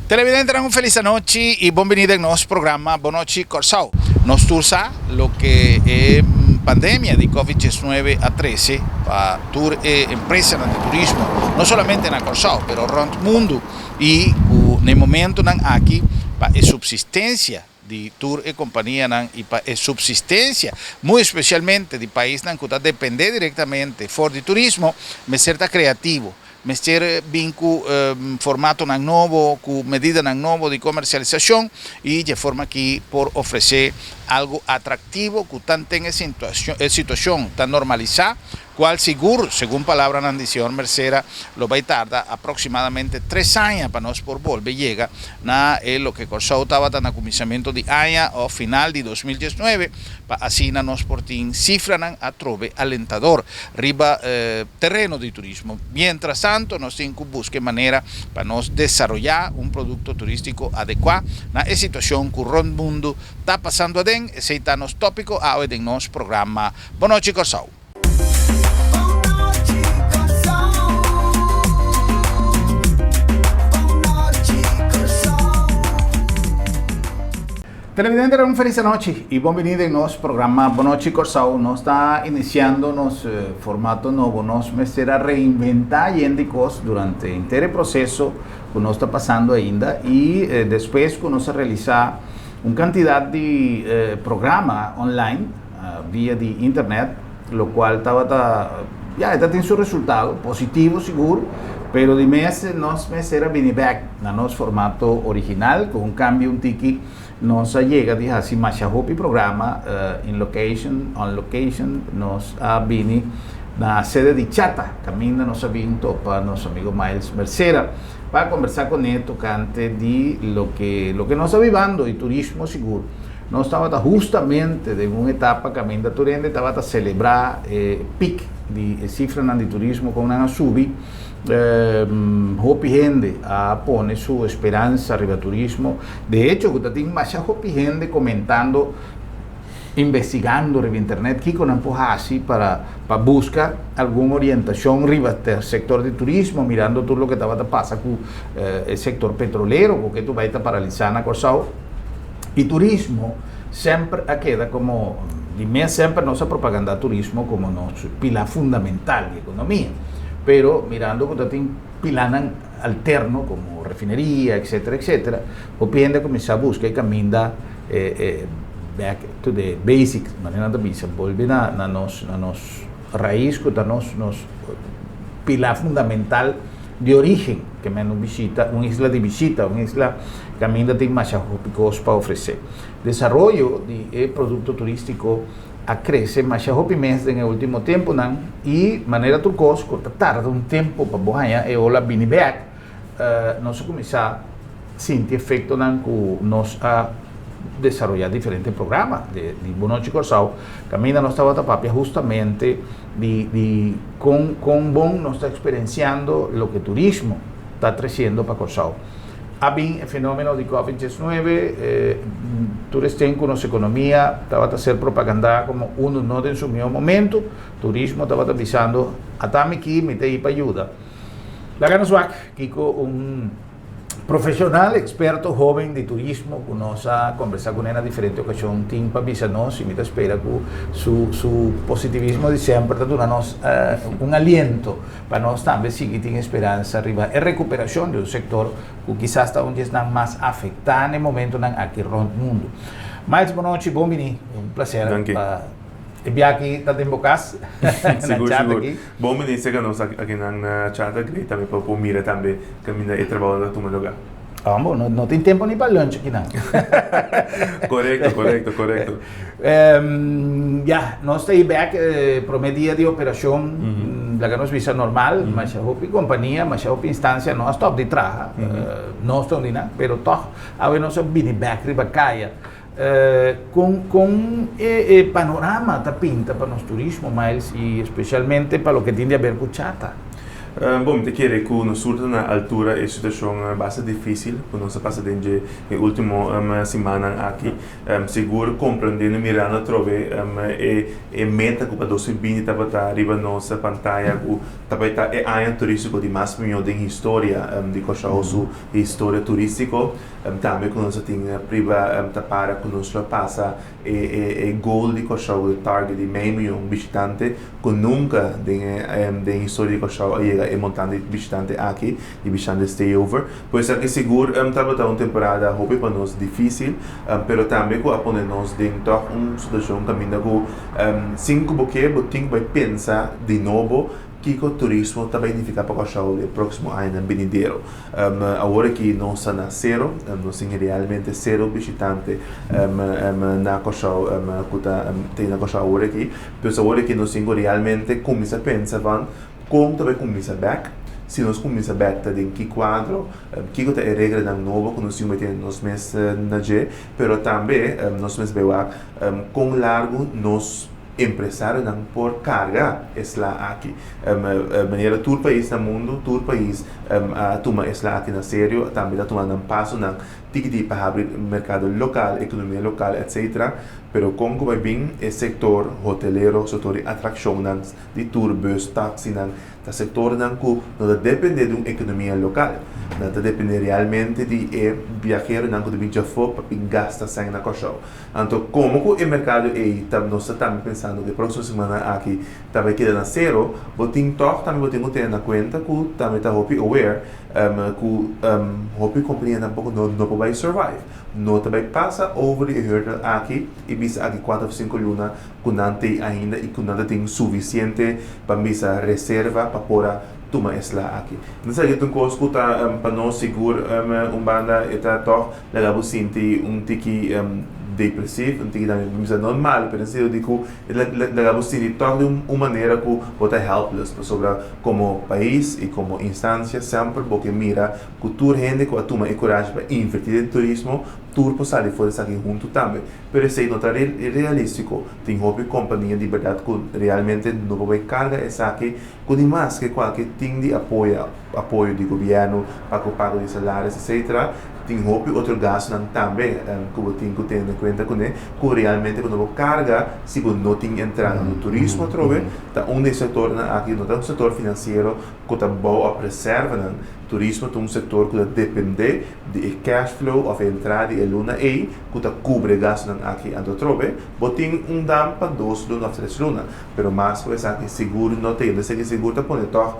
Televidente, un feliz noche y bienvenido en nuestro programa Bonochi Corsao. Nos tursa lo que es pandemia de COVID-19 a 13 para tour empresas de turismo, no solamente en Corsao, pero en el mundo. Y en el momento aquí para subsistencia de tour y compañía y para subsistencia, muy especialmente de país que depende directamente de turismo, me serta creativo. Mester vincu formato novo, con medida novo de comercialización y de forma aquí por ofrecer algo atractivo que tan tenga situación tan normalizada, cual seguro, según palabra de Andición Mercera, lo va a tardar aproximadamente 3 años para nos por volver llega na lo que Corsao estaba tan acomisamiento de año o final de 2019, para así nos por tin cifran a trove alentador, riba terreno de turismo. Mientras tanto, nos tienen que buscar manera para nos desarrollar un producto turístico adecuado na situación que el mundo está pasando adentro, ese es nos tópico hoy en nuestro programa Bonochi Corsao. Televidente, un feliz noche y bienvenido en nuestro programa Bonochi Corsao. Nos está iniciando formato nuevo, nos será reinventar yendicos durante el proceso que nos está pasando ainda y después que nos realizar una cantidad de programa online vía de internet, lo cual ya tiene su resultado positivo seguro, pero de mes nos será venir back en nuestro formato original con un cambio un tiki. Nos llega a así más hopi programa on location nos vini na sede de Chata, camina nos vinto para nuestro amigo Miles Mercera para conversar con él tocante de lo que nos está viviendo y turismo seguro. Nos estaba justamente en una etapa camina turende estaba a celebrar pic de cifra de turismo con una subi. Hopi gente pone su esperanza arriba turismo. De hecho, que tiene más hopi gente comentando, investigando en internet que con así para buscar alguna orientación arriba del sector de turismo, mirando todo lo que estaba pasando con el sector petrolero, porque tú vas a paralizar en Corsao. Y turismo siempre queda como, dime siempre nuestra propaganda turismo como nuestro pilar fundamental de economía. Pero mirando que tienen pilanan alterno como refinería, etcétera, o piende comienzar a buscar y caminar back to the basics, manera de visa, volver a nos raíz, que nos pilar fundamental de origen que menos visita, una isla de visita, una isla camina de más para ofrecer. Desarrollo de producto turístico crece más mes en el último tiempo y manera turcos que tarda un tiempo para bohaya e hola bini back nos comienza a sentir efecto que nos a desarrollar diferentes programas de Bonochi Corsao. Camina nos estaba tapapia justamente con bon nos está experienciando lo que turismo está creciendo para Corsao. Había el fenómeno de COVID-19, turistas con nuestra economía, estaba a hacer propaganda como uno no en su mismo momento, turismo estaba avisando, atame aquí, me te para ayuda. La ganas Kiko, un profesional, experto, joven de turismo, que nos ha conversado con él en diferentes ocasiones, tiene para avisarnos y me espera que su positivismo de siempre está dándonos un aliento para nos también seguir teniendo esperanza arriba. Es recuperación de un sector que quizás está donde está más afectado en el momento aquí en el mundo. Miles, boa noite, bom venir, un placer. Enviar aqui está em bocas seguro. Bom venir, se que nós aqui na chat, também para mira também caminhar e trabalhar no lugar. Vamos, no tem tempo nem para lunch aqui, não. Correcto. Ya, nós estamos back para o dia de operação da nossa visa normal, mas a companhia, mas a instância, nós estamos de trás, nós estamos de nada, mas toch, agora nós estamos back de caia. Com panorama da pinta para nosso turismo, mas e especialmente para o que tem a ver com chata. Bom, te quiere que nos surta na altura é situação bastante difícil, quando nós passa dentro da última semana aqui, seguro compreendendo mirando trove é meta que para 2020 estava tá arriba nossa pantalla que também tá é ano turístico de mais milhão de história de coxaoso história turístico também quando nós tem priva tá para quando nós passa goal de coxao de target de meio milhão visitante que nunca de história de coxao é montando de visitante aqui de visitante stay over pois é que seguro estava tá uma temporada hobby para nós difícil pero também com apoio nós dentro situação caminho com cinco porque botinho vai pensar de novo que o turismo também significa para o próximo ano venidero. Agora que não está na zero, não tem realmente zero visitante na Cochau, tem na Cochau agora aqui, mas agora que nós temos realmente começa a pensar como também começa back. Se nós começamos a ver em que quadro, que é a regra da nova que nós temos nos meses na G, mas também nós meses veio com largo nós empresário não por carga é lá aqui maneira todo país no mundo todo país a toma é lá aqui na sério também a tomar um passo na tique para abrir mercado local economia local etc pero como vai bem é setor hoteleiro setor de atração de tour bus taxi o setor não depende de uma economia local não depende realmente de viajeiro não de já for para gastar sem na coxa então como o mercado nós estamos pensando que próxima semana aqui também queda na zero botin toch também botin ter na conta que também está hope aware que hope companhia tampouco não vai survive não também passa over e hurdle aqui e bisa aqui 4 ou 5 luna que não tem ainda e que não tem suficiente para bisa reserva para pôr toma lá aqui. Não sei que tu conosco tá para nós seguro banda está toch legal sentir tiki depressivo, tiki da misa normal, pero eu digo legal sentir toch de uma maneira que você helpless sobre como país e como instância sempre porque mira cultura gente que a toma e coragem para investir em turismo tour passar fora aqui junto também. Pero se não está realístico, tem hobby companhia de verdade que realmente não vai carga essa aqui com mais que qualquer ting de apoio do governo para o pago de salários etc. Tem hobby outro gasto também que você tem que ter em conta que realmente quando carga se você não tem entrada no turismo trove tá setor aqui não tá setor financeiro que está bom a preservar turismo é setor que depende de cash flow of entrada e luna e que cobre gasto aqui ando trove botin dam para 2 luna ou 3 luna pero mais que essa que seguro não tem esse que seguro tá pode toch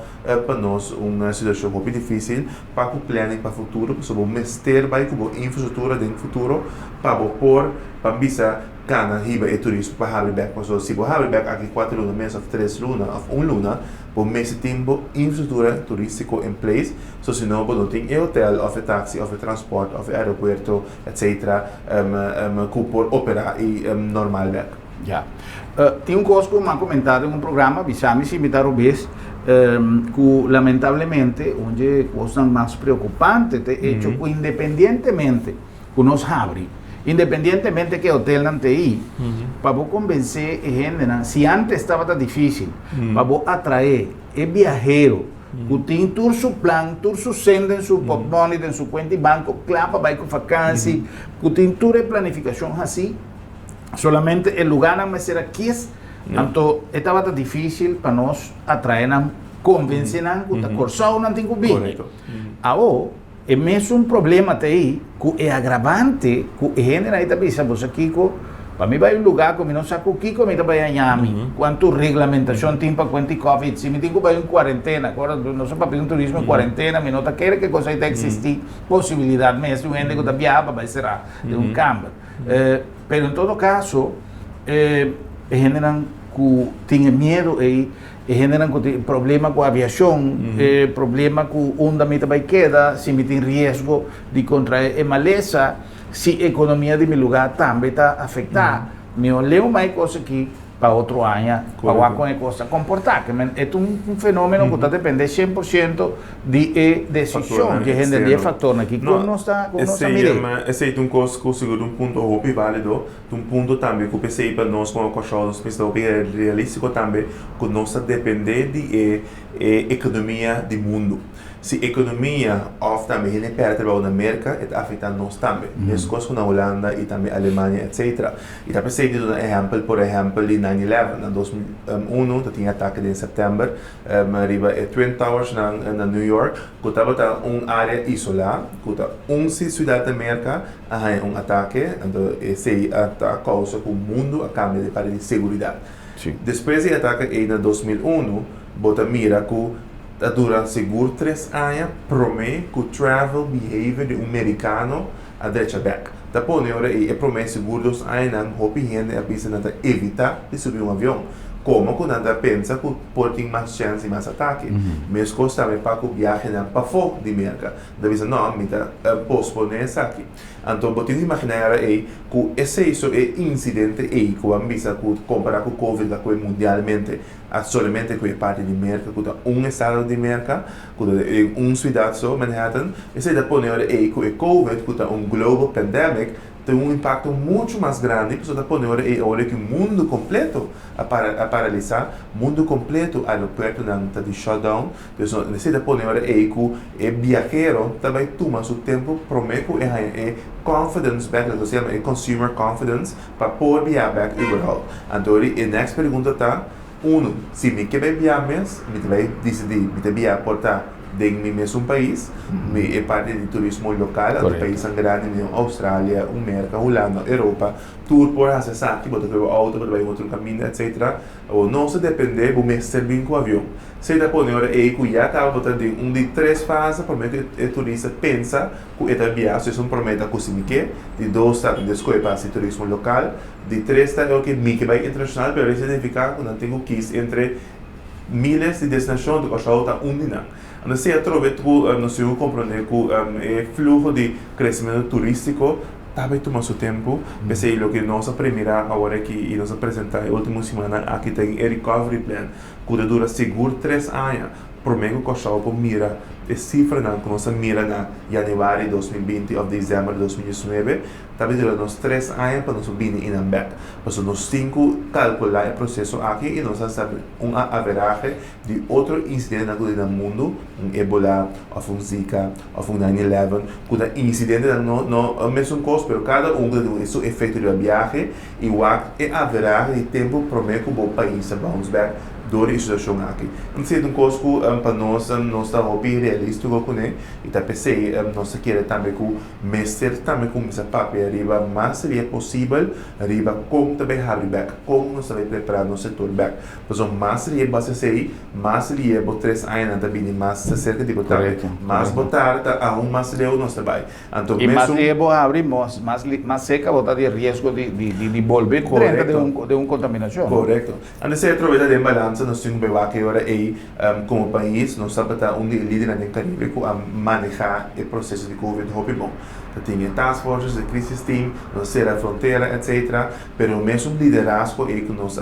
para nós uma situação muito difícil para o planning para futuro sobre o mester vai com infraestrutura de futuro para pôr para bisa cana riba e turismo para Havelbeck mas se você Havelbeck aqui 4 luna mês ou 3 luna ou 1 luna por mês tempo infraestrutura turístico em place so se não não tem hotel ou taxi ou transporte ou aeroporto etc que por operar e normal back já tem coisa que eu comentado em programa visame se imitar o vez que lamentavelmente onde coisa mais preocupante é hecho que independentemente que nós abre independientemente que o hotel não tem para convencer a gente se antes estava tão difícil para atrair o viajero que tem todo seu plano, todo seu senda, seu portfólio, em sua conta de banco, claro, vai com vacância, que tem toda a planificação assim, solamente o lugar não será aqui, então estava tão difícil para nós atrair, convencer, que a Corsau não tem que vir. Agora, é mesmo problema aí, que é agravante, que a gente aí está pensando, você Kiko, para mim vai um lugar que eu não saco o Kiko, eu vai a Nhami, quanto regulamentação tem para quanto Covid, se me tem que vai em quarentena, agora não sou para pedir um turismo em quarentena, me nota quer que coisa está existir, possibilidade mesmo, gente que está viajando, vai ser de um câmbio. Pero em todo caso, a gente não que tem medo e generam problema com a aviação, problema com onde a mita vai quedar, se me tem risco de contrair maleza, se a economia de meu lugar também está afetada. Eu leio mais coisas aqui para outro ano, para com a coisa comportar. É um fenômeno que está dependendo 100% de decisão, de gente de fator aqui. Como não está mirando? Esse é um coisa que seguro um ponto muito válido, um ponto também que pensei para nós como cochados, pensamos realístico também, que nós depender de economia do mundo. Se a economia of também é perto da América, afeta nós também. Mesmo coisas na Holanda e também Alemanha, etc. E também sei de um exemplo, por exemplo, de 9/11, em 2001, que tinha ataque em setembro, arriba a Twin Towers na New York, que estava área isolada, que estava cidade da América, ataque, então esse ataque causa que o mundo a cambia de para de segurança. Depois do ataque em 2001, bota mira que dura seguro 3 anos, promete que o travel behavior de um americano a direita back. Depois, promete seguro 2 anos, hopi gente a pista não evitar de subir avião. Como que nada pensa que pode ter mais chance e mais ataque. Mas coisa também para que o viagem não para fora de América. Da vez não, me está posponer isso aqui. Então, você imaginar aí que esse incidente aí, que a visa que comparar com o Covid, que é mundialmente, somente com a parte de América, que estado de América, que cidade só, Manhattan, esse da poner aí que o Covid, que é global pandemic, tem impacto muito mais grande, porque olha que o mundo completo a paralisar, mundo completo, o aeroporto não está de shutdown, então necessita pôr aí que o viajero também toma seu tempo, promete que confidence back, que se chama consumer confidence, para pôr viajar back overall. Então, a next pergunta está, se me quer viajar mesmo, me vai decidir, me vai viajar portar de mi mesmo país, é parte de turismo local, do país grande, Austrália, América, Holanda, Europa, tour por acessar aqui, botar o auto, botar outro caminho, etc. Ou não se depender, vou me servir com o avião. Se da poner aí que já estava botando de 3 fases, promete que o turista pensa que é viagem, se promete que se me quer, de 2 está de escolha para esse turismo local, de 3 está o que me vai internacional, para significar que não tenho que ir entre milhares de destinações do que está unida. Nós temos que compreender que o fluxo de crescimento turístico também toma seu tempo. Pensei o que nós primeira agora aqui e nós apresentar a última semana aqui tem o Recovery Plan, que dura seguro 3 anos. Prometo que o mira a cifra que nós mira na janeiro de 2020 ou dezembro de 2019, talvez dura nos 3 anos para nós vir em back. Mas nós temos que calcular o processo aqui e nós sabemos averagem de outro incidente no mundo, Ebola, ou Zika, ou 9/11, que incidente não é o mesmo custo, mas cada tem o seu efeito de viagem e o averagem de tempo prometo que o país bounce back door a situação aqui. Então, é um coisa que para nós não está realístico com ele. E também pensei, nós queremos também que o mestre também começa a papel arriba, mas seria possível arriba como também abrir back, como nós também preparar no setor back. Mas o mais seria bastante mais seria por 3 anos também mais cerca de botar, mais botar a mais seria o nosso trabalho. Então, e mais seria bom abrir mais seca botar de risco de volver dentro de contaminação. Correto. Então, se aproveitar de balança nós temos que ver que agora aí como país nós sabemos que um líder no Caribe a manejar o processo de Covid bom. Tem task forces, de crisis team, nós ser a fronteira, etc. Mas o mesmo liderazgo é que nós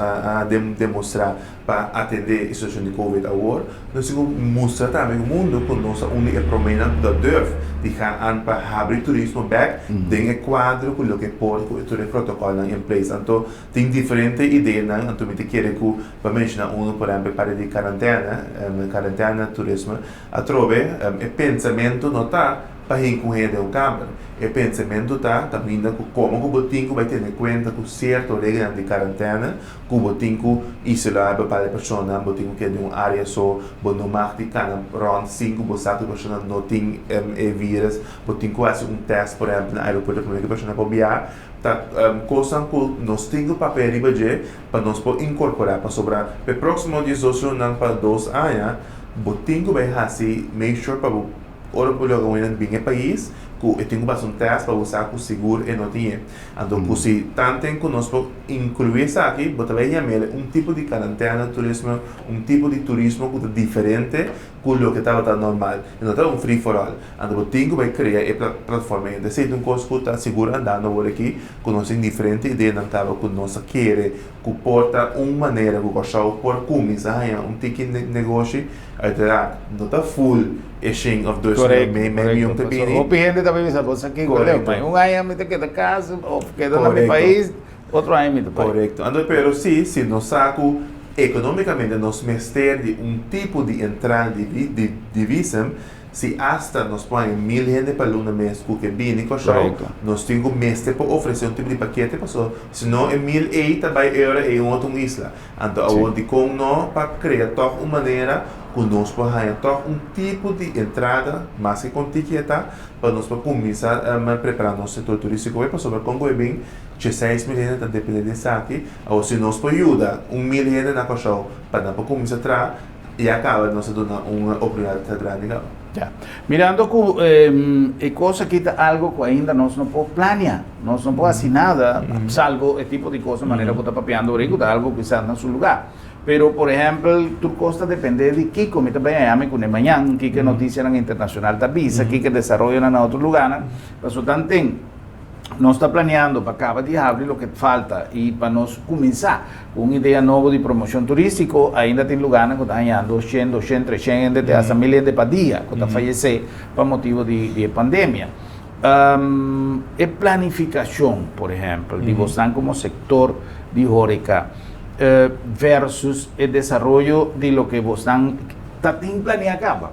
demonstrar para atender a situação de Covid agora, nós temos que mostrar também o mundo que nós única promessa da DERF deixar para abrir turismo back, tem um quadro com o que pode com o protocolo na empresa. Então tem diferentes ideias, então me quero que para mencionar por exemplo para de quarentena turismo, a trove o pensamento não está para recorrer ao câmara. O pensamento está também como o botinho vai ter em conta com certa regra de quarentena, que o botinho isolar para a pessoa, o botinho que é de uma área só, no mar de cana, around 5 pessoas não tem vírus, o botinho quase teste, por exemplo, no aeroporto, para que a pessoa pode viajar. Coisa que nós temos papel para nós incorporar, para sobrar. Para o próximo 18 não para 2 anos, botinho vai fazer, make sure para ora por logo em bem país que eu tenho bastante teste para usar com seguro e não tinha. Então, se tanto conosco incluir isso aqui, você vai chamar tipo de quarentena turismo, tipo de turismo que é diferente do que estava normal. Não é free for all. Então, você tem que criar a plataforma. Então, se tem coisa que está seguro andando por aqui, que nós temos diferente ideia, não estava que nós queremos, que porta uma maneira que gostava por começar tipo de negócio, uiteraard, não está full ishing of dois meio te pini. O gente também diz, você aqui, ano me queda casa, ou queda no meu país, outro ano me te país. Correto. Então, pero se nós saco economicamente nós mestre de tipo de entrada de visum, se hasta nós põe 1.000 gente para luna mês que bem nós temos mestre para oferecer tipo de paquete se não é 1.000 aí também euro em outra isla. Então, onde com nós para criar uma maneira que nós podemos tipo de entrada, mas que com etiqueta, para nós começar a preparar nosso setor turístico, para sobre como é bem, 6 mil gente depende de aqui, ou se nós podemos ajudar 1.000 gente na coxa para começar a trabalhar e acaba nós dando uma oportunidade de trabalhar. Ya. Mirando que cosa que algo que ainda nós não podemos planear, nós não podemos fazer nada, salvo esse tipo de coisa, maneira que está papeando ahorita, algo que está no seu lugar. Pero, por ejemplo, tu costa depende de qué comida vayamos con el mañana, qué noticia internacional te avisa, qué desarrollo en otro lugar. Por eso tanto, no está planeando para acabar de abrir lo que falta y para nos comenzar una idea nueva de promoción turística. Ainda tem lugar que están ganhando 100, 200, 300, hasta 1.000 de por día, que está fallecer por motivo de pandemia. Planificación, por ejemplo, de você como sector de Horeca, versus el desarrollo de lo que vos está planeado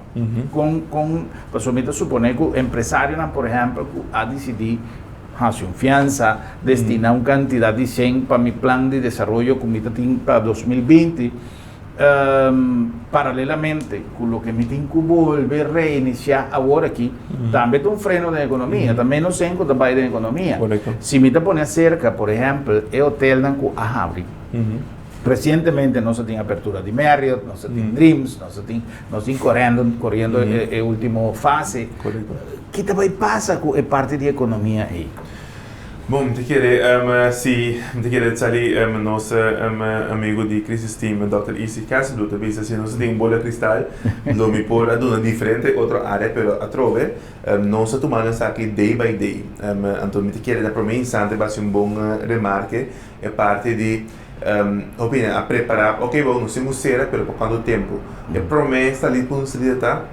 con personalmente suponer que empresario, por ejemplo, ha decidido hacer una fianza, destinar una cantidad de 100 para mi plan de desarrollo que me tengo para 2020, paralelamente con lo que me tengo que volver a reiniciar ahora aquí, también un freno de economía, también no sé en cuánto va de economía. Correcto. Si me te pone cerca, por ejemplo, el hotel que ha abierto, recientemente no se tiene apertura de Marriott, no se tiene Dreams, no se corriendo el último fase. Correcto. ¿Qué te pasa con parte de economía ahí? Bom, te queria salir nosso amigo de Crisis Team, Dr. Isi Cassidy, te visa se nós tem bola cristal, lo mi por a una diferente outra área, pero a trove nós tomamos aqui day by day. Então me te queria dar para mim interessante, vai ser bom remarque, é parte de a preparar, ok, bom, nós temos cera, pero por quanto tempo? É promessa ali para nos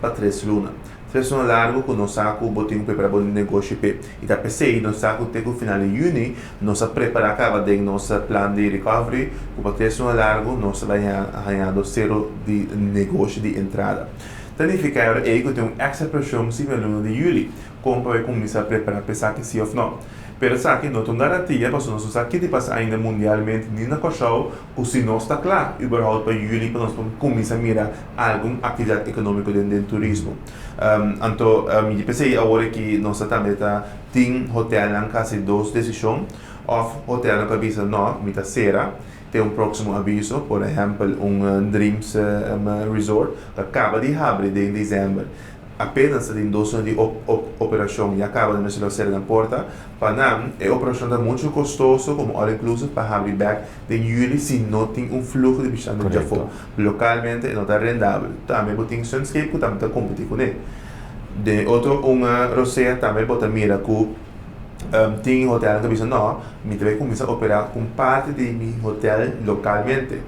para 3 lunas. 3 lunas largo, com nós saco o botinho preparar o negócio e da PC, nós saco até o final de junho, nós preparar cada de nosso plano de recovery, com 3 lunas largo, nós vai ganhando zero de negócio de entrada. Significa que eu tenho extra pressão se no luna de julho, como para começar a preparar, pensar que sim ou não. Pero sabe, não tem garantia, porque nós sabemos que passa ainda mundialmente, nem na coxão, ou se não está claro, überhaupt para julho, para nós começar a mirar alguma atividade econômica dentro do turismo. Então, eu pensei agora que nós também tem hotel em casa 2 decisões, ou hotel que avisa não, mita cera, tem próximo aviso, por exemplo, Dreams Resort, que acaba de abrir em dezembro. Apenas em 2 anos de operação e acaba de mencionar na porta, para nós, a operação é muito custoso, como all inclusive, para abrir back em julho, se não tem fluxo de bichão de Japão. Localmente, não está rendável. Também tem Sunscape, que também está competindo com ele. De outro, Roseia também bota mira que tem hotel que diz, não, me vai começar a operar com parte de meu hotel localmente.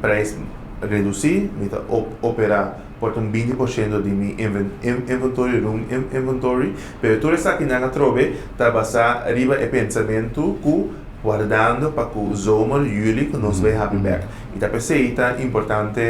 Preço reduzido, me vai operar por 20% de mi inventory, room inventory, pero tudo isso aqui na trove está basado arriba e pensamento que guardando para que o zomer, julho, que nós vai abrir back. E tá pensei, é importante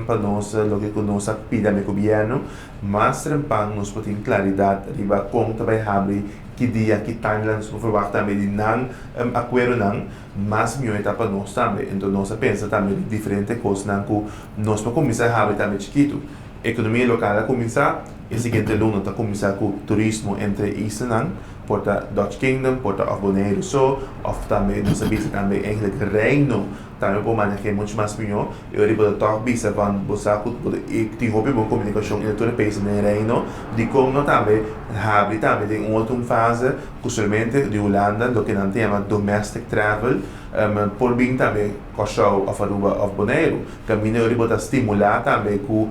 para nós, o que nós pedimos ao governo, mas também nós podemos claridade arriba como vai abrir, que dia, que timeline, nós vamos também de não acordo não, mas melhor é para nós também. Então nós pensamos também de diferentes coisas que nós podemos começar a abrir também chiquito. Economia local a começar, e seguinte luna está começar com turismo entre islas, porta Dutch Kingdom, porta of Bonaire so, of também, nós sabemos também eigenlijk Reino, também por maneira que é muito mais pinho, eu ribo toch bisa van bosaku, e tem hobby bom comunicação em todo o país no Reino, de como também habri também tem outra fase, que somente de Holanda, do que não tem uma domestic travel, por bem também Cachau of Aruba of Bonaire, caminho eu ribo estimular também que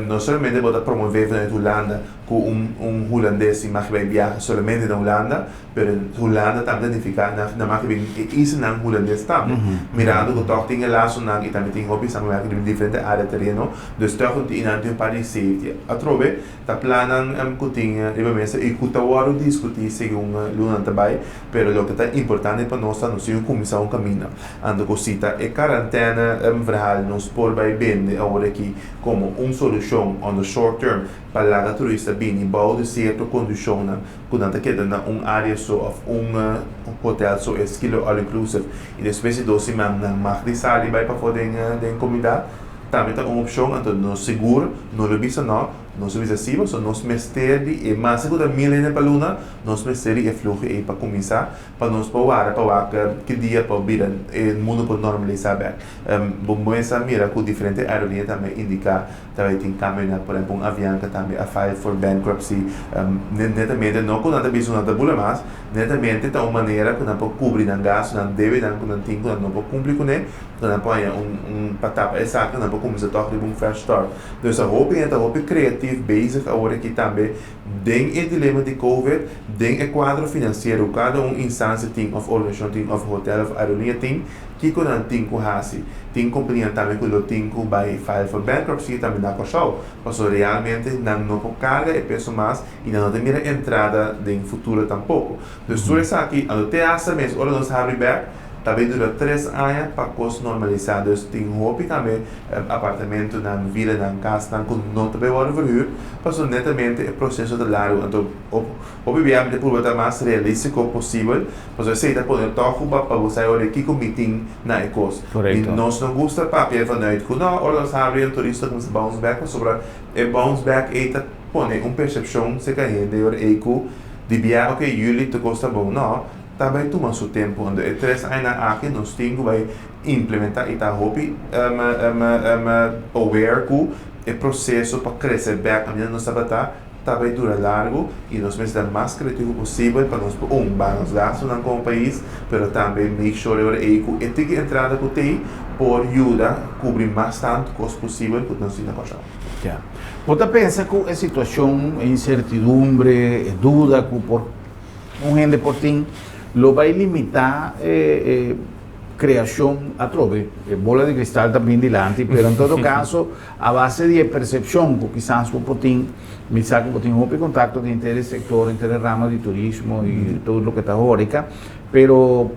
não somente bota promover na Holanda com holandês mag bij viajar solamente na Holanda, pero Holanda também significa na mag bem isso na holandês também. Mirando que toch tem laço na e também tem hobbies na mag de diferente área terreno, dus toch tem na tem para safety. Atrobe, tá planan que tinha realmente e que tá waro discutir segundo Luna também, pero lo que tá importante para nós não ser começar caminho. Ando cosita e quarentena verhaal nos por bij bende agora aqui como solução on the short term para a turista bem e bouw de certa condição quando que na área só of hotel só esquilo all inclusive e depois de 12 semanas na mag de sair vai para poder den comida também tem uma opção então no seguro no lobisa nós assim mas nós mesteri e mais seguro milena para luna nós mesteri e fluxo e para começar para nós para que dia para vir o mundo para normalizar bem bom essa mira com diferente aerolínea também indica também tem caminhar por exemplo avião que também a file for bankruptcy netamente não com nada biso nada bula mas netamente tem uma maneira que não pode cobrir não gasto não deve não tem não pode cumprir com ele não pode patapa essa que não pode começar a tocar um fresh start então a roupa criativa bezig agora aqui também tem o dilema de Covid, tem o quadro financeiro, cada instância tem of organização tem of hotel of aerolínea tem que quando tem com hasi tem companhia também que tem com by file for bankruptcy também na coxau, mas realmente não pode carga e peso mais e não tem mira entrada em futuro tampouco. Então tudo isso aqui até essa mês hora nós abrir back também dura 3 anos para coisas normalizadas. Tem roupa também, apartamento na vila, na casa, não também vai verhuur. Mas netamente o processo de largo. Então, obviamente, de provar mais realístico possível. Mas eu sei que pode tocar para você olhar aqui com meeting na ecos. E nós não gosta papel vanuit que não, ora nós abrir turista com bounce back, mas sobre o bounce back é põe percepção se que de hora eco de viajar, ok, jullie te custa bom, não. Também toma seu tempo, onde 3 anos aqui nós temos que implementar e hobby aware que o processo para crescer bem a minha nossa batata também dura largo e nós precisamos mais criativo possível para nós vamos gastos como país, mas também make sure que a etiqueta entrada que tem por ajuda cobrir mais tanto coisa possível que nós temos na coisa. Já. Você pensa que a situação, incertidumbre, dúvida que por gente por ti lo vai limitar criação a trove, bola de cristal também dilante, mas em todo caso, a base de percepção que quizás o potin, me sabe que potin um contato de interesse sector, interesse ramo de turismo e tudo o que está agora, pero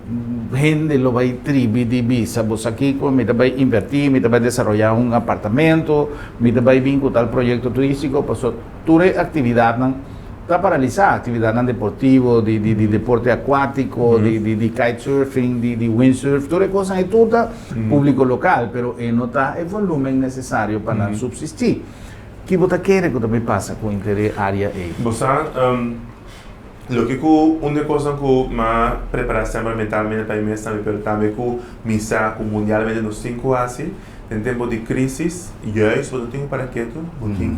gente lo vai tribi de visa, vos aqui me vai invertir, me vai desenvolver apartamento, me vai vincular al projeto turístico, pues toda atividade está paralisada, atividade deportiva, de deporte aquático, de kitesurfing, de windsurf, todas coisas é tudo público local, pero não está o volume necessário para subsistir. O que você quer que também passa com a área aí? Você, lo que uma coisa que me prepara sempre mentalmente para mim também que me saco mundialmente nos 5 anos, em tempo de crise, juist wat eu tenho para quieto,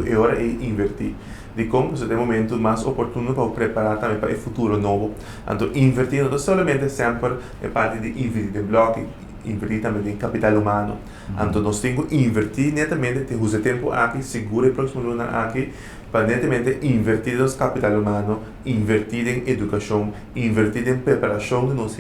é hora de investir. De como você tem um momento mais oportuno para preparar também para o futuro novo. Então, investir não somente sempre é parte de investir em bloco, investir também em capital humano. Então, nós temos que investir netamente, ter o tempo aqui, seguro e próximo ano aqui, para netamente investir no capital humano, investir em educação, investir em preparação de nós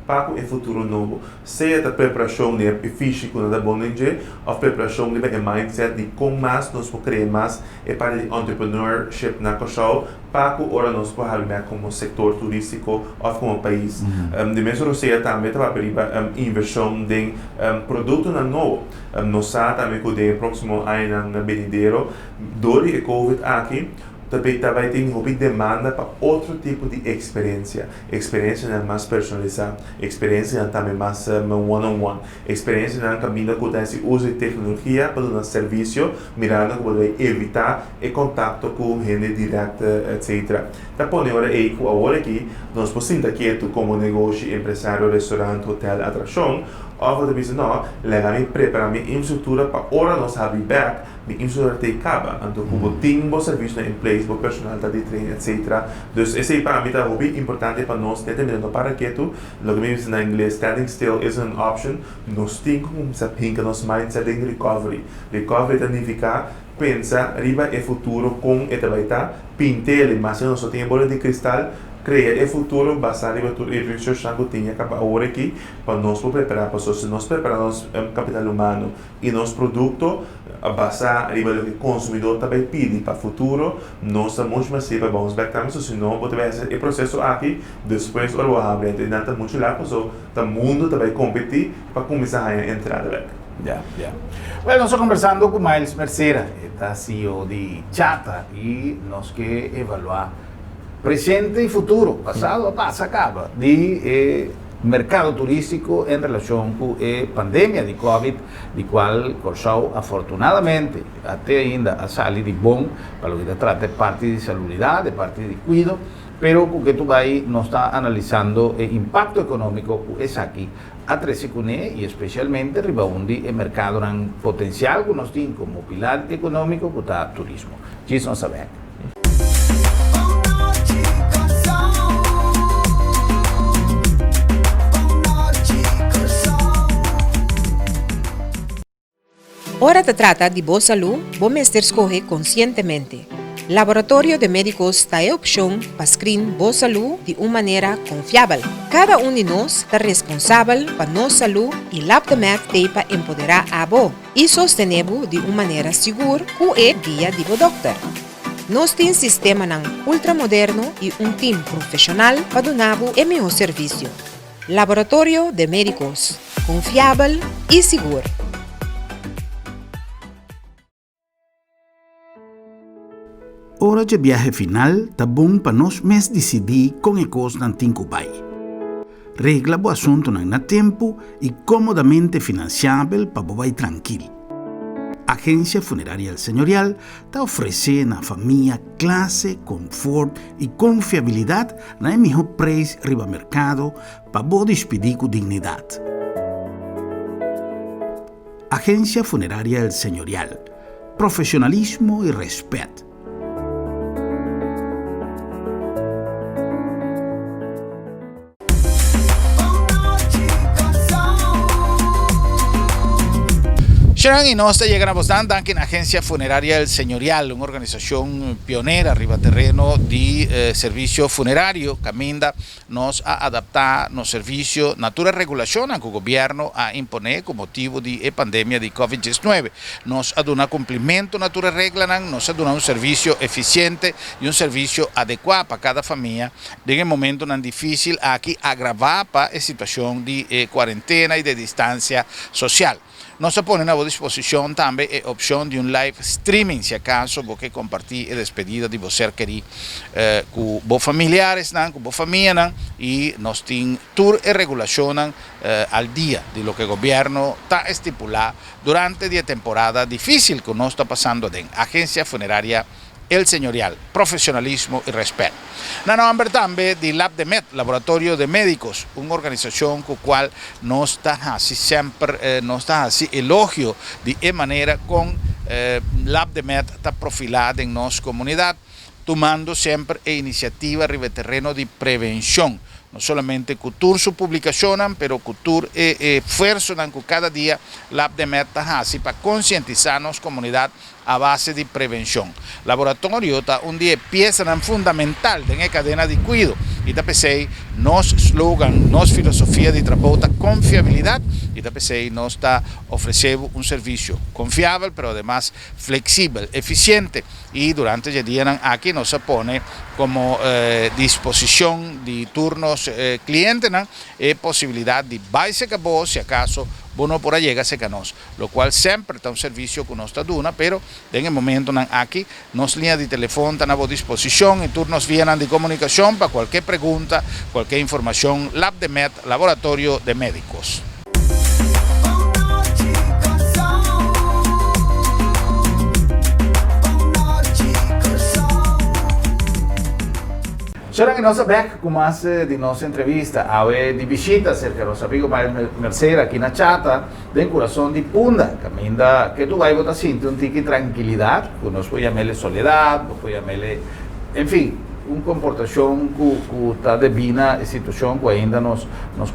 para o futuro novo. Seja a preparação de físico na bom dia, ou a preparação de mindset de como mais nós podemos criar mais e para de entrepreneurship na coisa para que ora nós podemos como setor turístico ou como país. De mesmo seja também para inversão de produto novo. Nós sabemos também que no próximo ano na venidero, durante a Covid aqui, também tem uma demanda para outro tipo de experiência mais personalizada, experiência também mais one-on-one, experiência no caminho que tem uso de tecnologia para dar serviço, mirando como vai evitar o contato com gente direta, etc. Da pone ora agora aqui nós podemos aqui como negócio, empresário, restaurante, hotel, atração, ou você diz não, legal, preparar minha infraestrutura para ora nós abrir back, minha infraestrutura tem acaba, então como tem bom serviço em place, bom personal de treino, etc. Então esse para mim é muito importante para nós determinando para que tu, logo me diz na inglês, standing still is an option, nós temos como saber que nós mindset em recovery significa pensar riba e futuro com e trabalhar, pintar, mas não só tem bola de cristal, criar o futuro baseado em tudo e research que tinha que agora aqui para nós preparar para se nós preparamos capital humano e nosso produto baseado em o que o consumidor também pede para o futuro nós estamos mais sempre vamos back também se não pode ver o processo aqui depois o abrir então está muito lá so o mundo também competir para começar a entrar back. Ya. Bueno, nós conversando com Miles Mercera, está CEO de Chata, e nós que evaluar presente e futuro, passado passa acaba, de mercado turístico em relação com a pandemia de Covid, de qual Corsau, afortunadamente, até ainda a sair de bom, para o que se trata de parte de salubridade, de parte de cuido, pero o que tu vai não está analisando o impacto econômico que é aqui a 13 Cune e especialmente ribaundi o mercado em potencial que nós temos como pilar econômico que está turismo. Isso não sabemos. Ora te trata de boa saúde, bom mestre escorrer conscientemente. Laboratório de Médicos está a opção para screen boa saúde de uma maneira confiável. Cada de nós está responsável para nossa saúde e LabDemet tem para empoderar a boa e sostener-bo de uma maneira segura com é guia de doctor. Nós temos sistema ultramoderno e time profissional para dar o melhor serviço. Laboratório de Médicos, confiável e seguro. Hora de viaje final, tá bom para nós mesmos decidir com a coisa não tem que vai. Regla o assunto na tempo e comodamente financiável para vai tranquilo. Agência Funerária El Señorial está oferecendo à família classe, conforto e confiabilidade na melhor preço riba mercado para você despedir com dignidade. Agência Funerária El Señorial. Profissionalismo e respeito. Sharon y nos llegan bastante en la Agencia Funeraria El Señorial, una organización pionera arriba terreno de servicio funerario que aminda nos a adaptar los servicios natura regulación que el gobierno a imponer con motivo de la pandemia de COVID-19. Nos ha dado cumplimiento natura regla, nos ha dado un servicio eficiente y un servicio adecuado para cada familia en el momento tan difícil aquí agravar para la situación de cuarentena y de distancia social. Nos ponen a disposición también la opción de un live streaming, si acaso vos que compartir el despedida de vos ser querido con vos familiares, con vos familia, y nos tienen tour y regulación al día de lo que el gobierno está estipulado durante la temporada difícil que nos está pasando en Agencia Funeraria El Señorial, profesionalismo y respeto. Nombre también de LabDemet, Laboratorio de Médicos, una organización con la cual nos está así siempre, nos está así elogio de manera con LabDemet está profilada en nuestra comunidad, tomando siempre iniciativa arriba terreno de prevención. No solamente cultura su publicación, pero cultura esfuerzo que cada día LabDemet está así para concientizar nuestra comunidad a base de prevención. Laboratorio está un día pieza fundamental de la cadena de cuidado y también nos slogan, nos filosofía de trabajo confiabilidad y también nos está ofreciendo un servicio confiable pero además flexible, eficiente y durante el día aquí nos pone como disposición de turnos clientes posibilidad de base que vos si acaso bueno por allá se canos, lo cual siempre está un servicio que nos está dando, pero en el momento aquí, nos líneas de teléfono están a vuestra disposición y turnos vienen de comunicación para cualquier pregunta, cualquier información, Lab de Med, Laboratorio de Médicos. Ahora que nos back con más de nuestra entrevista, a ver de visita cerca de los amigos Merced aquí en la chata, del corazón de Punda, caminda que tú vas a sentir un tique de tranquilidad, que nos puede llamarle soledad, nos puede llamarle, en fin, una comportación que está devina a situación que ainda nos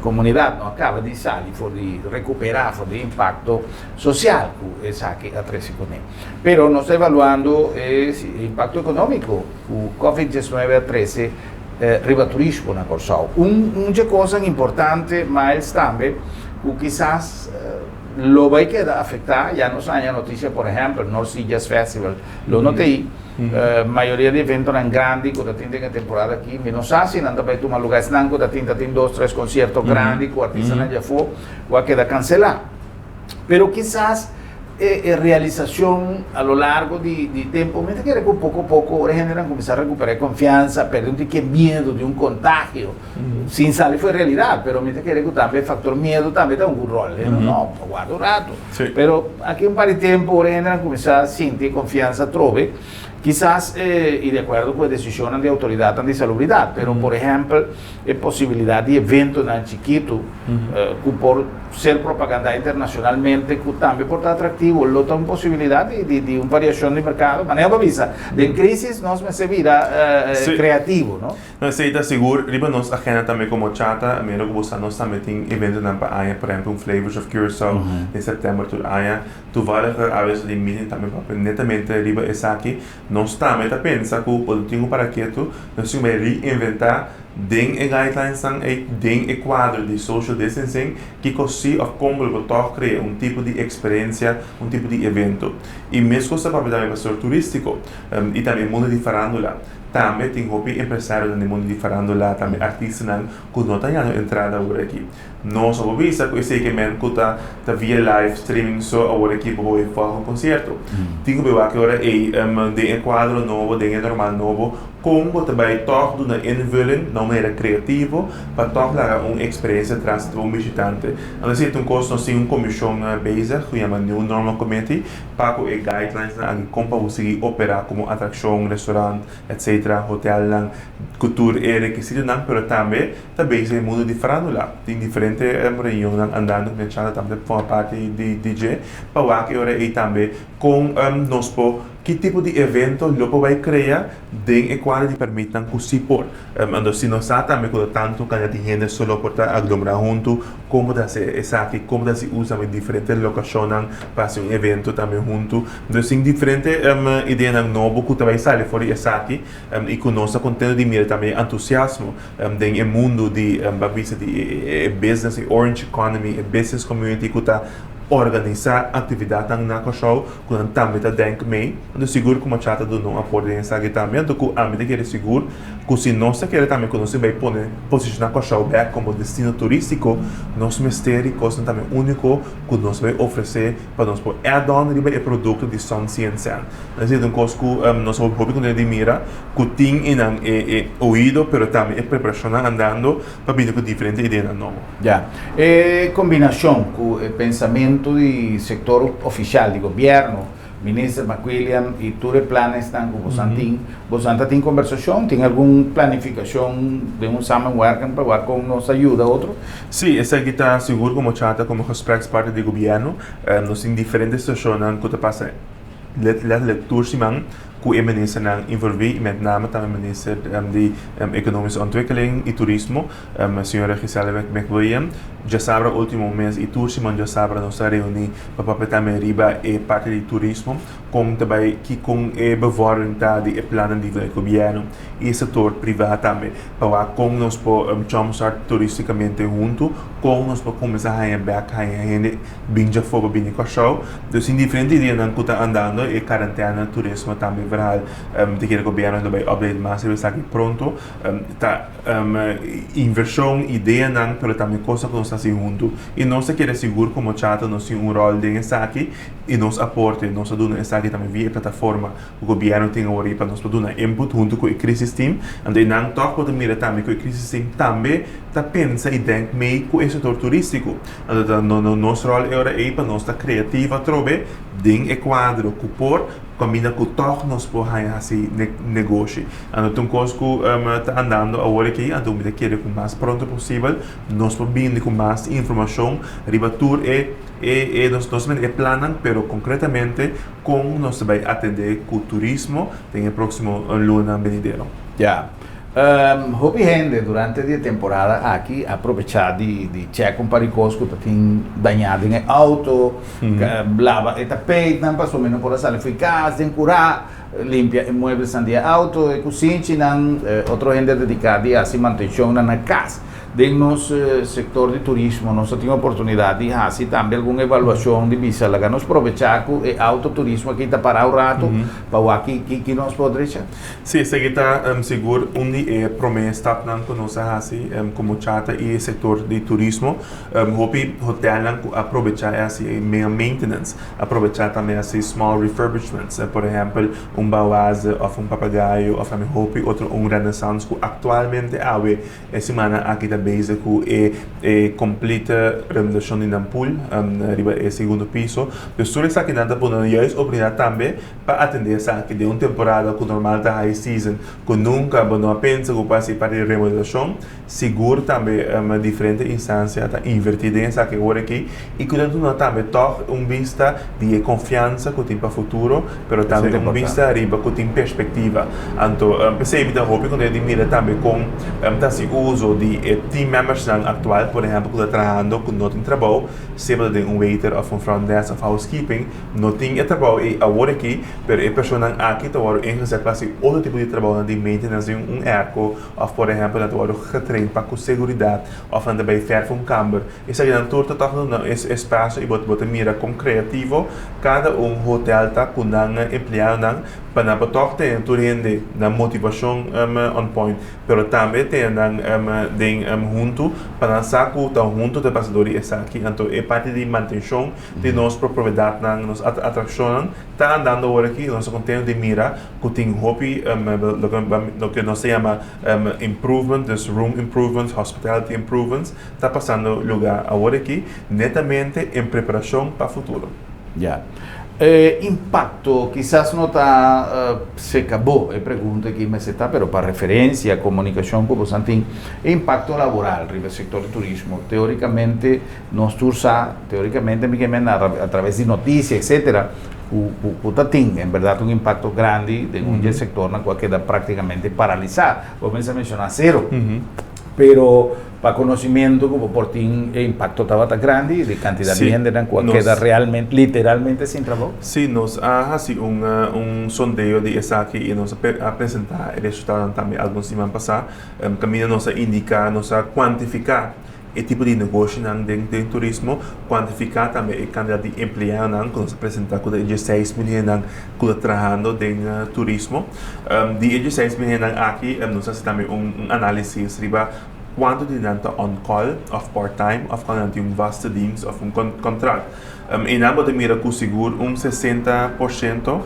comunidad no acaba de salir, de recuperar, de impacto social que es aquí a 13 con él. Pero nos está evaluando el impacto económico que COVID-19 a 13 riba turismo na Corsao. Una cosa importante, mas también, que quizás lo va a quedar afectar, ya nos hay noticia, por ejemplo, el North Sea Jazz Festival, lo notei, mayoría de eventos eran grandes, que tienen que temporada aquí, menos así, anda para tomar lugares que tienen 2-3 conciertos grandes, que artistas ya fue, va a quedar cancelado. Pero quizás realización a lo largo de tiempo, mientras que poco a poco generan comenzar a recuperar confianza, perder un tique miedo de un contagio, sin salir fue realidad, pero mientras que también el factor miedo también da un rol, no, guarda un rato, sí. Pero aquí un par de tiempo generan comenzar a sentir confianza trove, quizás, y de acuerdo con decisiones de autoridad de salubridad, pero por ejemplo, posibilidad de eventos tan chiquito, que por ser propaganda internacionalmente, que también por estar atractivo, lo tan posibilidad de una variación de mercado, manera avisa, de crisis nos me se vira creativo, ¿no? No sei, está seguro, riba nos agenda também como chata, menos que você nós também tem evento na Bahia, por exemplo, Flavors of Curaçao, em setembro, tu Bahia, tu vale a vezes de meeting também para netamente riba essa aqui, nós também tá pensa que o produto para quieto, nós temos que reinventar den guidelines den quadro de social distancing que così of como o toch cria tipo de experiência, tipo de evento. E mesmo coisa para também para ser turístico e também mundo de farándula. Também tem hobby empresário no mundo de farándula, também artistas que não têm entrada agora aqui. Nós só visa que esse que men que tá via live streaming só agora aqui para o fazer um concerto. Tem que ver que agora de quadro novo, de normal novo, como também toch do na invulling, não era criativo, para toch lá uma experiência trans do visitante. Então assim, nós temos uma comissão bezig, que chama New Normal Committee, para que guidelines na como para conseguir operar como atração, restaurante, etc. Hotel, cultura e requisitos, mas também bezig no mundo de farándula. Tem diferentes reuniões andando, que também forma parte de DJ, para que agora e também com nós que tipo de evento logo vai criar den qual te permitam que se por se não está também com tanto que a gente só pode aglomerar junto como da se aqui como da se usa em diferentes locações para um evento também junto então sim diferentes ideias novas que também saem fora essa aqui e com nossa contendo de mira também entusiasmo den mundo de babisa de business orange economy business community que está organizar atividade na Corsao, quando também está dentro meio, onde seguro que uma chata do não apoio nessa aqui também, do que a medida que ele seguro, que se nós quer também quando você vai posicionar Corsao back como destino turístico, nós mistério coisa também único que nós vai oferecer para nós por add-on de produto de som ciência. Então coisa que nós vamos quando ele mira, que tem em ouvido, pero também é preparação andando para vir com diferentes ideias novas. Já, combinação com pensamento del sector oficial, de gobierno, ministro McWilliam y todos los planes están con Bosantín. ¿Bosantín tiene conversación? ¿Tiene alguna planificación de un summer working para con nos ayuda a otro? Sí, esa aquí está seguro como chata, como gespreks parte del gobierno. Nos en diferentes situaciones que te pasa la lectura que é minister na envolver met name também minister de economische ontwikkeling e turismo, a senhora Gisela McWilliam, já sabe o último mês e turismo já sabe nós reunir para também riba e parte de turismo, com também que com bewaring de plannen de governo e setor privado também, para com nós por jumpstart turisticamente junto, com nós por começar a back a gente binja fogo bem com show, então em diferentes dias não que está andando e quarentena turismo também federal de que el gobierno lo va a update más y está aquí pronto está inversión idea nan pero también cosas que nos está haciendo junto y no se quiere seguro como chata nos tiene un rol de estar aquí y nos aporte nos ayuda a estar aquí también vía plataforma el gobierno tiene ahora para nos dar input junto con el crisis team y nan toch pode mirar também com el crisis team também tá pensa e denk meio com esse setor turístico no nosso rol agora é para nós estar criativa trove ding e quadro cupor combina com toch nos por assim negócio então coisa que tá andando agora aqui então me querer com mais pronto possível nós por vir com mais informação ribatur nós planan pero concretamente como nós vai atender com o turismo tem o próximo luna venidero. Ya. Houve gente durante a temporada aqui aproveitar de checar com paricos que tem danhado em auto, lava e tapete, não passou menos por a sala, foi casa, tem curar, limpia muebles de auto, e cozinha, não outra gente dedicada a se manutenção na casa. Dentro do setor de turismo, nós temos a oportunidade de fazer também alguma avaliação de visa, lá nós aproveitar que o autoturismo aqui está parado um rato, para aqui que nós podemos deixar. Sim, isso aqui está seguro, onde é promessa que nós fazemos como chata e setor de turismo, hopi hotel aproveitar esse meio maintenance, aproveitar também esse small refurbishments, por exemplo, bauase ou papagaio, ou também hopi outro renaissance que atualmente há semana aqui da básico e completa remodelação de pool, arriba é segundo piso. Pessoas que aqui nada podem já oportunidade também para atender essa aqui de uma temporada que normal da high season, que nunca não pensa que passe para a remodelação, seguro também uma diferente instância está invertida nessa aqui agora aqui e que não também toca vista de confiança que tem para o futuro, mas também vista arriba que tem perspectiva. Então, percebe da roupa quando ele mira também com esse uso de team members atual, por exemplo, que está trabalhando com não tem trabalho, sempre tem waiter ou front desk of housekeeping, não tem trabalho e agora aqui, mas a pessoa aqui está agora ingezet para outro tipo de trabalho de maintenance, airco, ou por exemplo, está agora getraind para com segurança, ou também ver um câmara. Isso aí então está no espaço e bota mira com criativo, cada hotel está com empregado para poder ter turende na motivação on point, pero também tem junto para saco tá junto de passadores está aqui então é parte de manutenção de nossa propriedade nossa atração tá andando agora aqui nosso conteúdo de mira que tem hobby lo que nós chama improvement, this room improvements, hospitality improvements tá passando lugar agora aqui netamente em preparação para o futuro. Ya. Impacto, quizás no está, se acabó, pregunta que me está, pero para referencia, comunicación como Santín, impacto laboral en el sector del turismo. Teóricamente, nos tursa, teóricamente, a través de noticias, etcétera, tiene en verdad un impacto grande de un sector en el cual queda prácticamente paralizado. Vos me mencionar cero. Pero para conocimiento como por ti el impacto estaba tan grande de cantidad de gente en cual queda realmente literalmente sin trabajo. Sí, nos ha así un sondeo de esa aquí y nos ha presentado el resultado también algunos semanas pasadas. Camino nos ha indicado, nos ha cuantificado el tipo de negocio de turismo, cuantificar también el cantidad de empleados que nos presenta con 16 millones que trabajando en turismo. De 16 millones aquí nos hace también un análisis riba quanto de tanto on-call, of part-time, of quando tem vaste dienst of contrato. E na bote mira com seguro 60%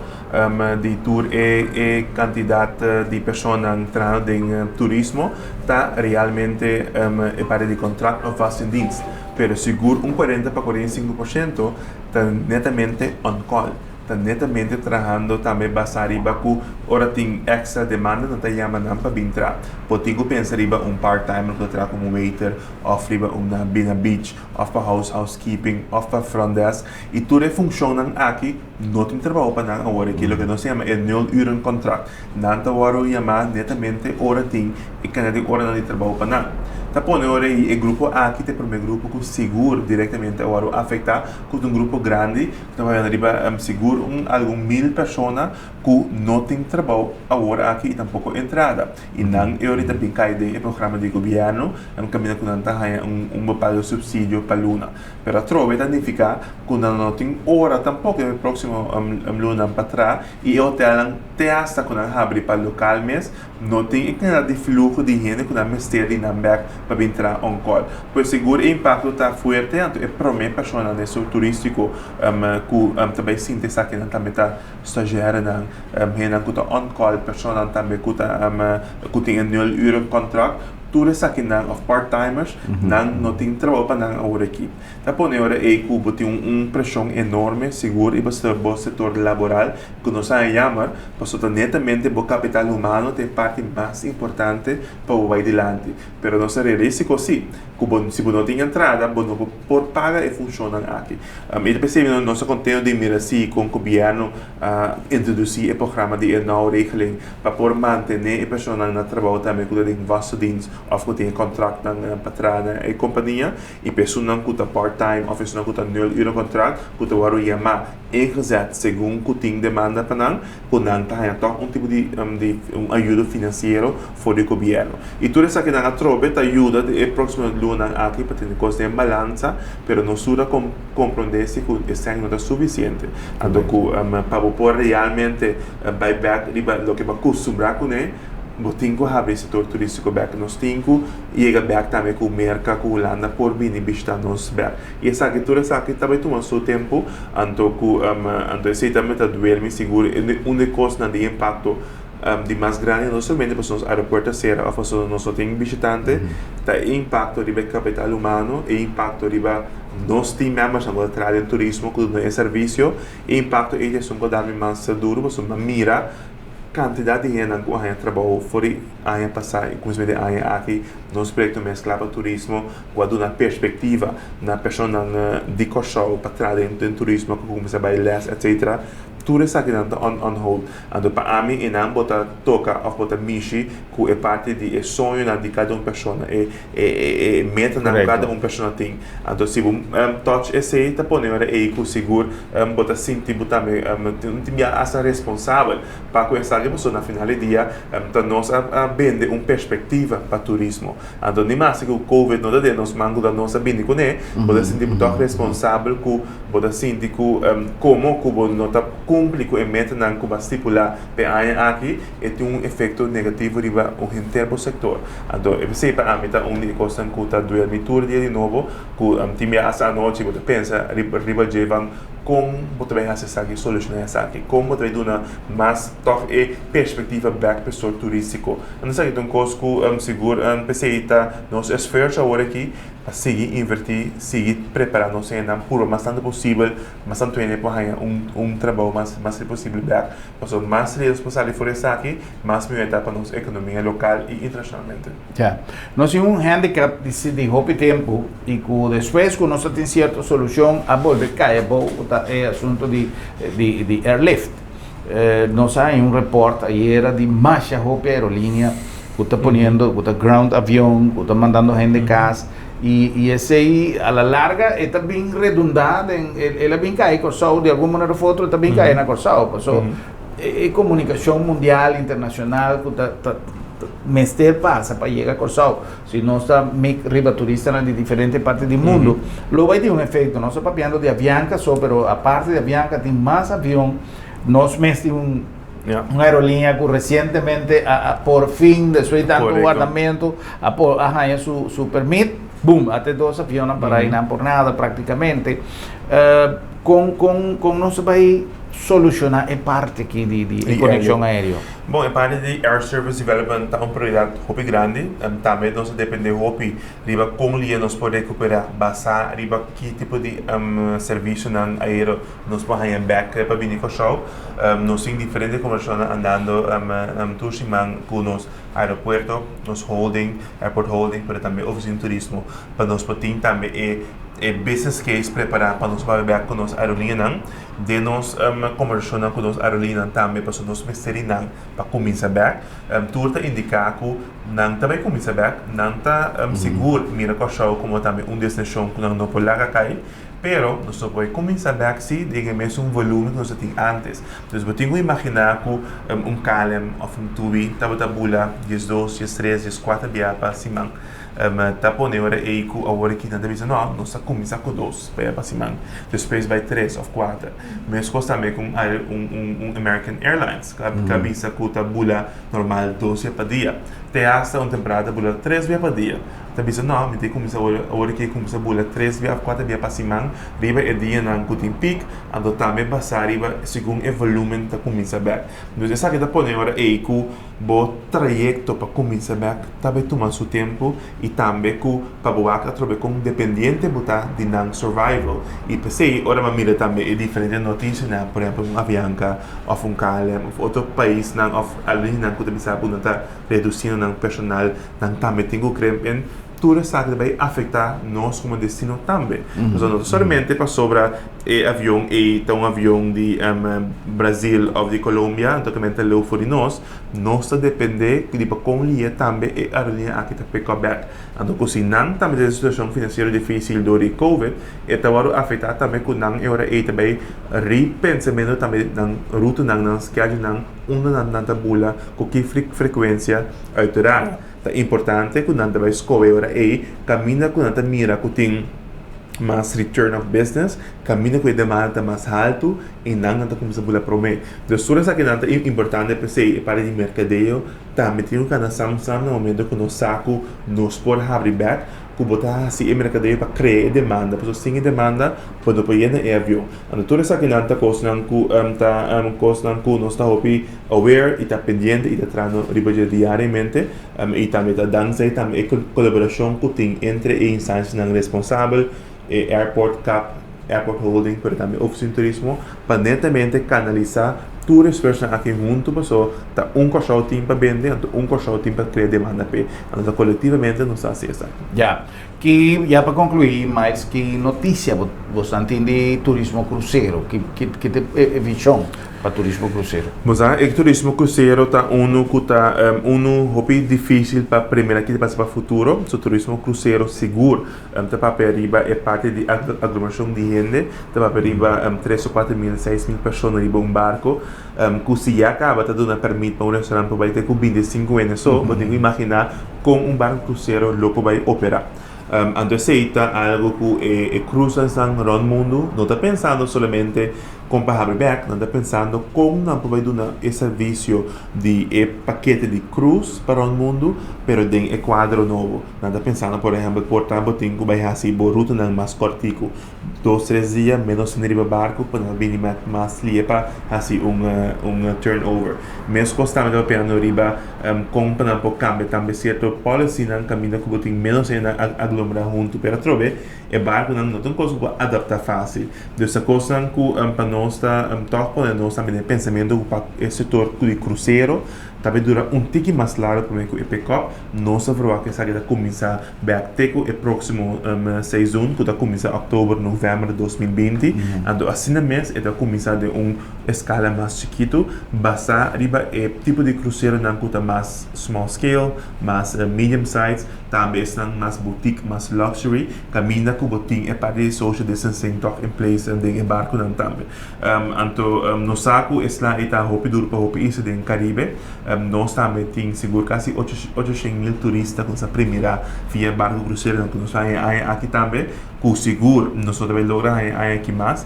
de tour e quantidade de pessoas entrando em turismo está realmente para de contrato of vaste dienst. Pero seguro 40 para 45% está netamente on-call. Está netamente trabalhando também basado em que ora tem extra demanda não está chamando para vir entrar. Potigo pensa riba part-timer que trabalha como waiter, ou riba na beach, ou para housekeeping, ou para front desk. E tudo funciona aqui, não tem trabalho para nada agora. Aquilo que nós chamamos é 0 uur contrato. Não está agora chamar netamente ora tem e canada hora de trabalho para nada. Tá pone ora e grupo aqui tem primeiro grupo que seguro diretamente agora afetar com um grupo grande que vai arriba seguro algum 1000 pessoas que não tem trabalho agora aqui e tampouco entrada e não eu ahorita bem cai de programa de governo caminho com um bocado subsídio para luna pero trove significa que não tem hora tampouco no próximo luna para trás e eu te hasta quando abre para local mês não tem nada de fluxo de gente que não mestre de namback para entrar on call pois seguro o impacto está forte então é para mim pessoa nesse turístico que também sinto essa que também está estagiário na gente que está on call pessoa também que tem 0 euro contrato tudo isso aqui of part-timers não tem trabalho para a hora aqui. Tá por hora é que tem pressão enorme, seguro e bastante bom setor laboral que nós chamamos, porque netamente o capital humano tem parte mais importante para o vai adiante. Pero nós risco sim, que se não tem entrada, não por paga e funciona aqui. E depois nós contemos de mirar se com o governo introduzir o programa de nova regeling para por manter a pessoa no trabalho também que tem vasto dienst of que tem contrato ng patrana e companhia e pessoa que está part-time of pessoa que está 0 euro contrato que está waro yama ingezet segundo que tem demanda para não que não tem toch tipo de ajuda financeiro for o governo e tudo isso que não trobe te ajuda de próximo luna aqui para ter coisa de balança pero não sura compreender se que isso não é suficiente então que para poder realmente buyback lo que vai costumar com ele Botinko have setor turístico back nos tinko e ega back também com merca com Holanda por bini bista nos back e essa que toda essa que também toma seu tempo anto esse também tá duerme seguro onde costa de impacto de mais grande não somente para os aeroportos será a fazer nosso tem visitante tá impacto de capital humano e impacto de nós team members na trabalhar em turismo com o serviço e impacto eles são dar mais duro para uma mira quantidade de gente que a trabalho fora a passar inclusive a aqui nos projetos mesclava turismo com uma perspectiva na pessoa de corso para trabalhar em turismo que começa a bailar etc tudo isso aqui on hold então para mim e não botar toca ou botar mishi que é parte de sonho de cada uma pessoa e meta na cada uma pessoa tem então se touch esse tá poner é que seguro botar sentir botar não tem essa responsável para começar a pessoa na final do dia então nós vende uma perspectiva para turismo então nem mais que o covid não dá nos mango da nossa bem com ele botar sentir botar responsável que botar sentir que como que não tá cumpre com a meta que vai estipular para aqui e tem efeito negativo riba o inteiro setor então eu sei para a meta única coisa que está dormir todo dia de novo que time essa noite você pensa riba de como você vai acessar aqui solucionar essa aqui como você vai dar mais top e perspectiva back para o setor turístico não sei então coisa que seguro pensei tá nos esforços agora aqui para seguir invertir seguir preparar-nos ainda por mais tanto possível mais tanto para trabalho mais possível back para mais responsável por essa aqui mais melhor para nossa economia local e internacionalmente nós temos handicap de hobby tempo e que depois que nós temos certa solução a volver cair é assunto de airlift nós há report ayer de mais aerolínea que está poniendo que está ground avião que está mandando gente de casa e esse aí a la larga está bem redundante ele bem cai Corsao de alguma maneira ou outra está bem cai na Corsao passou é comunicação mundial internacional que tá mestre passa para chegar a Corsao se nós está riba turista de diferentes partes do mundo lo vai ter efeito nós estamos falando de Avianca só pero a parte de Avianca tem mais avião nós mestre uma aerolínea que recentemente por fim de seu tanto guardamento a su permit boom até 2 aviões para ir por nada praticamente com nosso vai solucionar a parte aqui de conexão aérea. Bom, a parte de Air Service Development é uma prioridade muito grande. Também nós depende de riba como nós podemos recuperar, basar riba que tipo de serviço na aéreo nós podemos back para vir com show. Nós temos diferentes conversões andando tuximan com nos aeroporto, nos holding, airport holding, mas também oficina turismo para nós poder também business case preparar para nós trabalhar com nós aerolíneas, de nós conversar com nós aerolíneas também para nós mesterinang para começar back, tudo indicar que não também começar back, não tá seguro mira com show como também destinação que não pode lá cair. Pero nós podemos começar a ver digamos volume que nós tínhamos antes. Então, eu tenho que imaginar que calem ou tubi estava tabula 12, 13, 4 dias para cima. Tá pondo hora aí que a hora que não deve não, nós começa com 2 para cima. Depois vai 3 ou 4. Mas costa também com American Airlines, que avisa que tabula normal 12 para dia. Tem hasta temporada bula 3 dias para dia. Tapi não, me tem começar a hora que começa a bula 3 dias, 4 dias para cima, riba é dia não cutim pic, ando também passar riba segundo o volume da começa back. Então essa que tá pondo hora é que o trajeto para começar back também toma seu tempo e também que para boa que trobe com dependente botar de não survival. E pensei, ora uma mira também é diferente notícia, né? Por exemplo, Avianca ou Calem ou outro país não ou ali não que também sabe não tá reduzindo não personal, não também tem o creme tudo isso vai afetar nós como destino também. Então, não somente para sobre avião e um avião de Brasil ou de Colômbia, documento lá for nós depende de como ele também a linha aqui está pick up back. Então, se não também a situação financeira difícil do Covid, está vai afetar também com não hora e também repensamento também na ruta não schedule não na tabula com que frequência alterar. É importante que nós vai escolher agora e caminha com nós mira que tem mais return of business, caminha com a demanda mais alto e não começa a bular prometer. Então, tudo isso que é importante para o mercadeio, também tem que nós Samsung no momento que nós saco nos pode abrir back, que botar assim o mercadeio para criar demanda, porque sem demanda pode apoiar no avião. Então, tudo isso que nós nós está aware e está pendente e está trazendo diariamente e também está dando também colaboração que tem entre as instâncias responsáveis Airport Cap, Airport Holding, pero também Oficina de Turismo, para netamente canalizar todas as pessoas aqui junto, pessoal, tá cachorro tem para vender, cachorro tem para criar demanda, então coletivamente não está assim. Já, que já para concluir, mais que notícia você entende turismo cruzeiro, que tem visão para turismo cruzeiro? Mas o turismo cruzeiro tá hobby difícil para primeira que passa para futuro, o turismo cruzeiro seguro, tá para arriba é parte de aglomeração de gente, tá para arriba 3 ou 4 mil, 6 mil pessoas arriba barco, que se já acaba tá dando permite para restaurante para ter com 25 anos só, você tem que imaginar como barco cruzeiro logo vai operar. Então, aceita algo que cruza no mundo, não está pensando somente com pagar back, não está pensando como não pode dar esse serviço de paquete de cruz para o mundo, mas tem quadro novo. Não está pensando, por exemplo, portar botinho que vai assim, ruta mais cortico, 2, 3 dias, menos em riba barco, para vir mais lipa, assim, turnover. Mesmo constante a pena no riba, com para não cambia também certo policy, não caminha com botinho menos em aglomerar junto, para trobe, barco não tem coisa para adaptar fácil. Dessa coisa que para nós está nós também pensamento para o setor de cruzeiro talvez dura tique mais largo para o pick-up, nós vamos que sair da começar back o próximo season, que está começar outubro, novembro de 2020, então assim mês é da começar de escala mais chiquito, basta riba tipo de cruzeiro não custa mais small scale, mais medium size, também está mais boutique, mais luxury, caminha com botinho para de social distancing talk in place em barco não também. Então no saco está hopi duro para hopi isso em Caribe. Nós também temos seguro quase 800 mil turistas com essa primeira via barco cruzeiro que nós temos aqui também, com seguro nós também logramos aqui mais,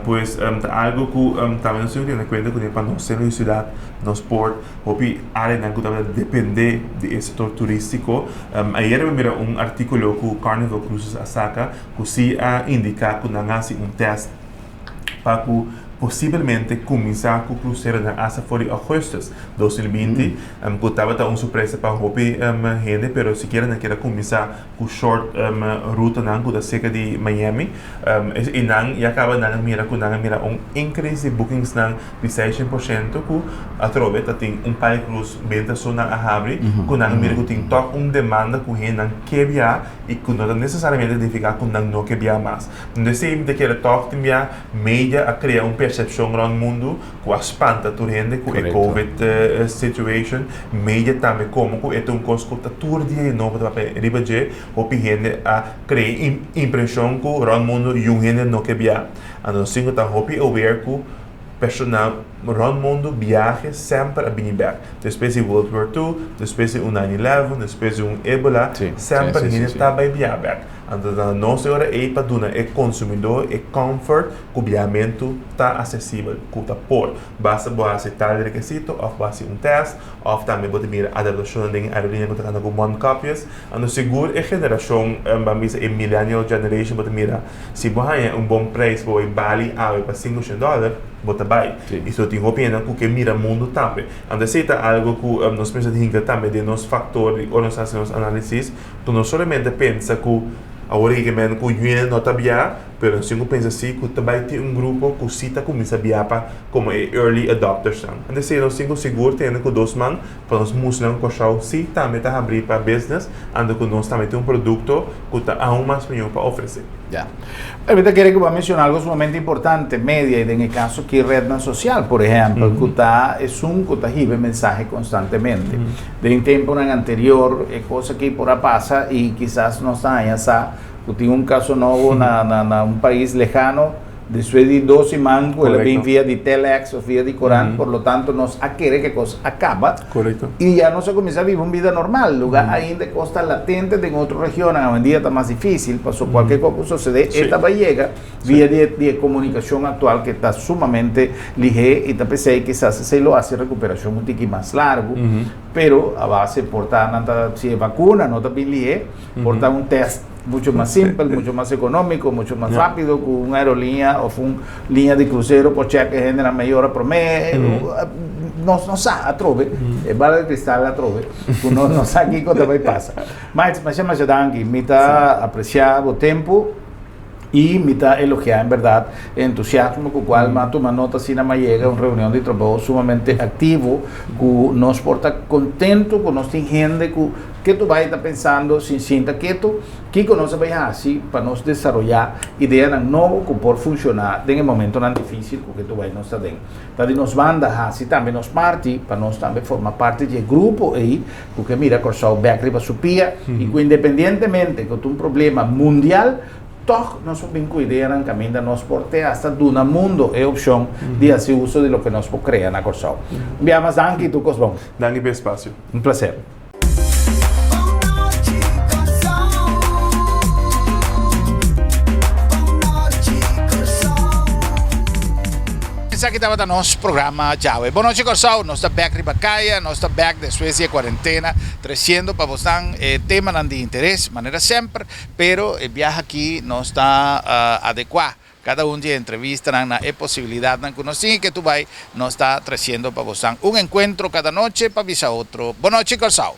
pois algo que também nós temos que ter em conta que para nós ser cidade, nós port, hopi área que também depende desse setor turístico. Ayer eu vi artículo que o Carnival Cruises saca que se indica que não há teste para que possivelmente começar com o cruzeiro na asa for agosto 2020, que estava uma surpresa para hopi gente, pero se querem querer começar com short ruta não da cerca de Miami, e não e acaba não mira increase de bookings não de 6% que através tem par de cruz venda só na abre, que não mira que tem toque demanda que gente não quebra e que não necessariamente deve ficar com não quebra mais. Então se me quer toque também media a criar percepção no mundo que espanta a gente com a COVID situation, media também como que é coisa que todo dia novo para ribaje ou gente a criar impressão que o mundo e gente não quebra. Então sim que tá hopi aware que personal no mundo viaja sempre a vir back. Depois de World War II, depois de 9/11, depois de Ebola, sempre gente está vai viajar back. Então, nossa hora é para dar é consumidor, é comfort, que o viajamento está acessível, que está por. Basta você tal requisito, ou basta teste, ou também pode vir a adaptação de aerolínea que está com one copies. Então, seguro é geração, vamos dizer, millennial generation, pode mirar. Se você tem bom preço, você vale para $500, bota bem. Isso tem opinião que mira o mundo também. Então, se é algo que nós pensamos também de nosso fator de organização de análise, então não somente pensa que a origem que o União não está bem, mas se eu penso assim, que também tem grupo que se está começando a bem como early adopters. Então, se nós temos seguro, temos que 2 man, para nós mostrar que o se também está abrir para business, ando que nós também temos produto que está aún mais melhor para oferecer. Ya. Ahorita quiero que va a mencionar algo sumamente importante, media, y en el caso que red social, por ejemplo, que está es un que recibe mensaje constantemente. De un tiempo anterior, cosa que por ahí pasa y quizás no está ahí, que tiene un caso nuevo en un país lejano, después de 2 semanas, pues ven vía de Telex o vía de Corán, por lo tanto nos quiere que cosa acaba. Correcto. Y ya no se comienza a vivir una vida normal. Lugar ahí de costa latente de en otra región, en un día está más difícil, pasó cualquier cosa que sucede, esta va a llegar vía de comunicación actual que está sumamente ligera y te quizás se lo hace recuperación un tiqui más largo, pero a base portar si es vacuna, no está bien ligera, portar un test mucho más simple, mucho más económico, mucho más rápido que una aerolínea o una línea de crucero por cheque genera mejor promedio. No sabe, a trove, bala de cristal a trove, uno no sabe qué cosa pasa. Mas chama danke, me está apreciado o tempo y me está elogiado en verdad el entusiasmo con el cual me toma nota si nada más llega a una reunión de trabajo sumamente activo, que nos porta contento, que nos tiene gente que tú vas a estar pensando, sin sienta quieto, que conoce vaya así para nos desarrollar ideas nuevas que por funcionar en el momento tan difícil que tú vas a estar dentro. Entonces nos manda así también nos parte, para nos también formar parte del grupo ahí, porque mira, Corsao Back Riba Supía, y que independientemente que tú un problema mundial, todos nos vinculan camino nos porte hasta Duna Mundo é opção de hacer uso de lo que nos crea na Corsao. Enviamos danke tu cosbon. Danke pelo espaço. Um prazer. Aqui estava nosso programa Chave. Boa noite, Corsao. Nós estamos back Ribacaia, nós estamos back de Suécia quarentena, trazendo para vocês tema de interesse, maneira sempre, pero o viaje aqui não está adequado. Cada de entrevista na possibilidade que nós temos que tu vai, nós está trazendo para vocês encontro cada noite para avisar outro. Boa noite, Corsao.